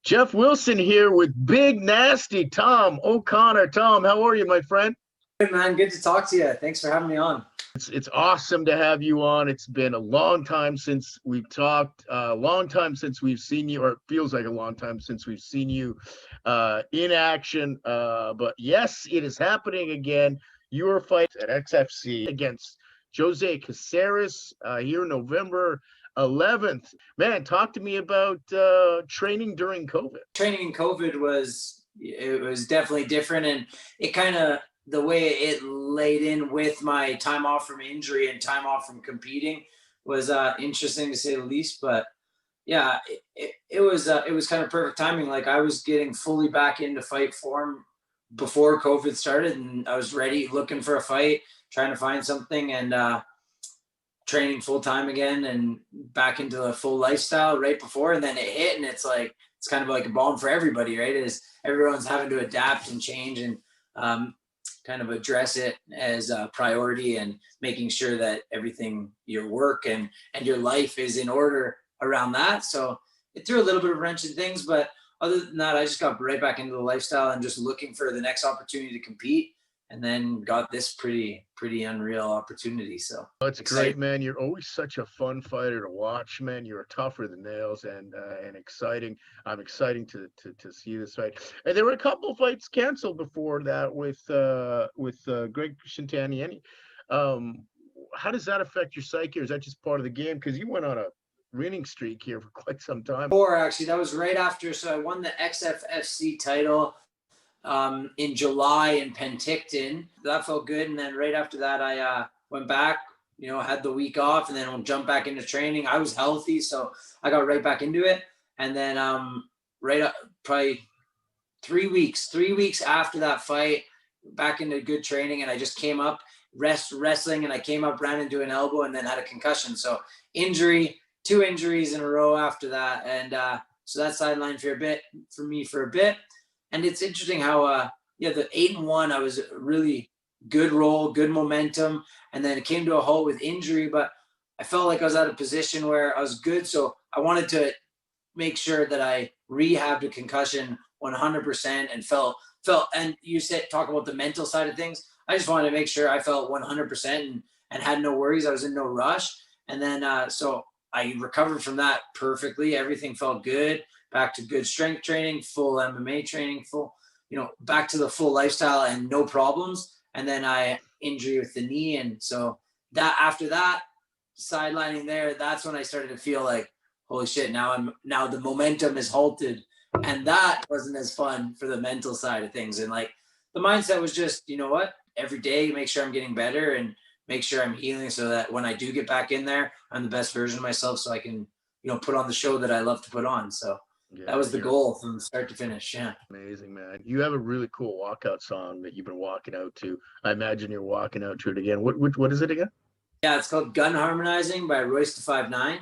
Jeff Wilson here with Big Nasty Tom O'Connor. Tom, how are you, my friend? Hey man, good to talk to you. Thanks for having me on. It's awesome to have you on. It's been a long time since we've talked, a long time since we've seen you, or it feels like a long time since we've seen you in action. But yes, it is happening again. Your fight at XFC against Jose Caceres here November 11th. Man, talk to me about training during COVID. Training in COVID was definitely different, and it kind of the way it laid in with my time off from injury and time off from competing was interesting to say the least. But yeah, it was kind of perfect timing. Like I was getting fully back into fight form before COVID started, and I was ready, looking for a fight, trying to find something, and training full time again and back into the full lifestyle right before, and then it hit, and it's kind of like a bomb for everybody, right? Is everyone's having to adapt and change and kind of address it as a priority and making sure that everything, your work and your life is in order around that. So it threw a little bit of wrench in things, but other than that, I just got right back into the lifestyle and just looking for the next opportunity to compete, and then got this pretty unreal opportunity. So That's excited. great, man. You're always such a fun fighter to watch, man. You're tougher than nails and exciting. I'm exciting to see this fight. And there were a couple of fights canceled before that with Greg Shintanieni. Um, how does that affect your psyche, or is that just part of the game? Because you went on a winning streak here for quite some time. Four, actually, that was right after. So I won the XFC title in July in Penticton. That felt good. And then right after that, I went back, had the week off, and then I'll jump back into training. I was healthy, so I got right back into it. And then right up, probably 3 weeks after that fight, back into good training, and I just came up wrestling, and I came up, ran into an elbow, and then had a concussion. So two injuries in a row after that, and so that sidelined for me for a bit. And it's interesting how the 8-1, I was really good roll, good momentum, and then it came to a halt with injury, but I felt like I was at a position where I was good, so I wanted to make sure that I rehabbed a concussion 100% and felt. And you said talk about the mental side of things. I just wanted to make sure I felt 100% and had no worries. I was in no rush, and then so I recovered from that perfectly. Everything felt good. Back to good strength training, full MMA training, full, back to the full lifestyle and no problems. And then I injury with the knee, and so that after that sidelining there, that's when I started to feel like, holy shit, now the momentum is halted, and that wasn't as fun for the mental side of things. And like the mindset was just, you know what, every day make sure I'm getting better and make sure I'm healing, so that when I do get back in there, I'm the best version of myself, so I can, put on the show that I love to put on. So that Yeah, was the you're goal from start to finish. Yeah. amazing, man. You have a really cool walkout song that you've been walking out to. I imagine you're walking out to it again. What is it again? Yeah, it's called Gun Harmonizing by Royce to 5'9".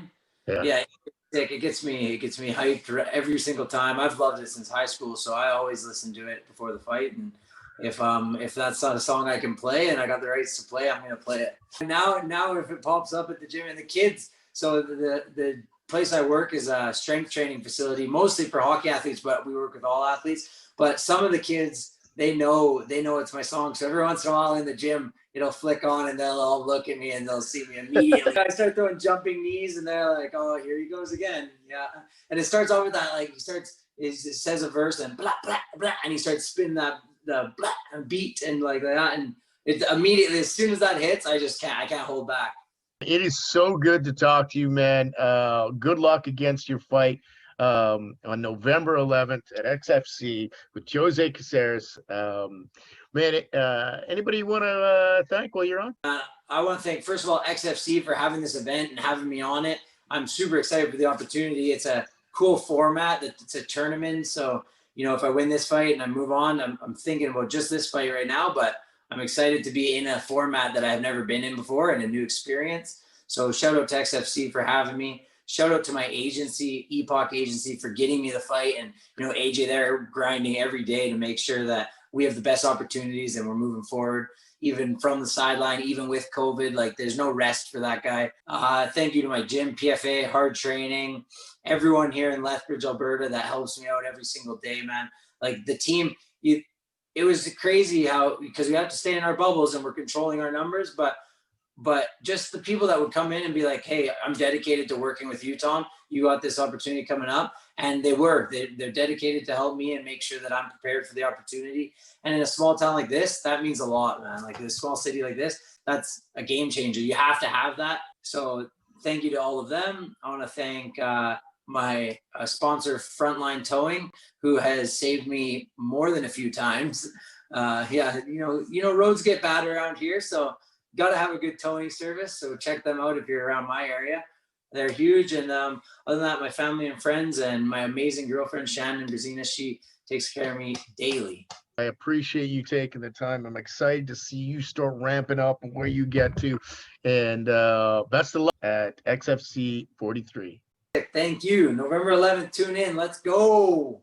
Yeah. Yeah, it gets me hyped every single time. I've loved it since high school, so I always listen to it before the fight. And if that's not a song I can play and I got the rights to play, I'm gonna play it. And now if it pops up at the gym and the kids, so the place I work is a strength training facility, mostly for hockey athletes, but we work with all athletes. But some of the kids, they know it's my song. So every once in a while in the gym, it'll flick on and they'll all look at me and they'll see me immediately. I start throwing jumping knees and they're like, oh, here he goes again. Yeah. And it starts off with that, like it says a verse and blah, blah, blah, and he starts spinning the blah beat and like that. And it immediately, as soon as that hits, I can't hold back. It is so good to talk to you, man. Good luck against your fight on November 11th at XFC with Jose Caceres. Man, anybody you want to thank while you're on? I want to thank, first of all, XFC for having this event and having me on it. I'm super excited for the opportunity. It's a cool format. It's a tournament. So, if I win this fight and I move on, I'm thinking about just this fight right now, but I'm excited to be in a format that I've never been in before and a new experience. So shout out to XFC for having me. Shout out to my agency, Epoch Agency, for getting me the fight. And, AJ, they're grinding every day to make sure that we have the best opportunities and we're moving forward, even from the sideline, even with COVID. Like, there's no rest for that guy. Thank you to my gym, PFA, hard training, everyone here in Lethbridge, Alberta that helps me out every single day, man. Like, the team, it was crazy how, because we have to stay in our bubbles and we're controlling our numbers, but just the people that would come in and be like, hey, I'm dedicated to working with you, Tom. You got this opportunity coming up. And they're dedicated to help me and make sure that I'm prepared for the opportunity. And in a small town like this, that means a lot, man. Like, in a small city like this, that's a game changer. You have to have that. So thank you to all of them. I want to thank my sponsor, Frontline Towing, who has saved me more than a few times. Roads get bad around here, so got to have a good towing service. So check them out if you're around my area. They're huge. And other than that, my family and friends and my amazing girlfriend, Shannon Brazina, she takes care of me daily. I appreciate you taking the time. I'm excited to see you start ramping up and where you get to. And best of luck at XFC 43. Thank you. November 11th, tune in. Let's go.